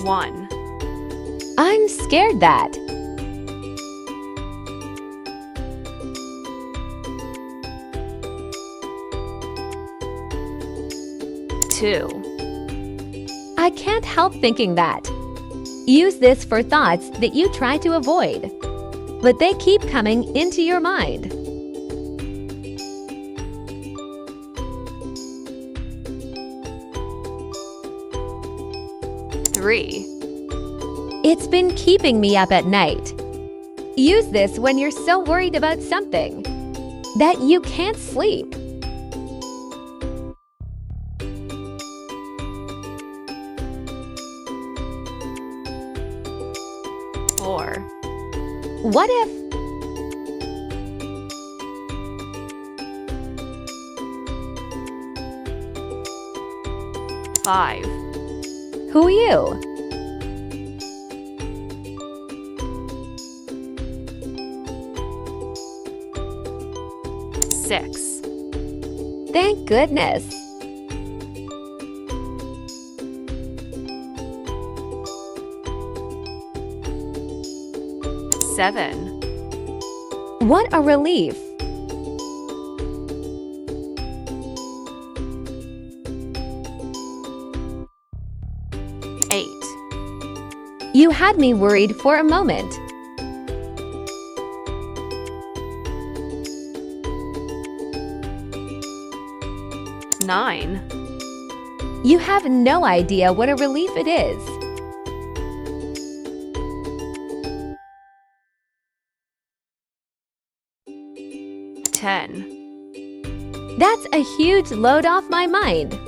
1, I'm scared that. 2, I can't help thinking that. Use this for thoughts that you try to avoid, but they keep coming into your mind. 3, It's been keeping me up at night. Use this when you're so worried about something that you can't sleep. 4, What if? 5, Who you? 6, Thank goodness. 7, What a relief. 8, You had me worried for a moment. 9, You have no idea what a relief it is. 10, That's a huge load off my mind.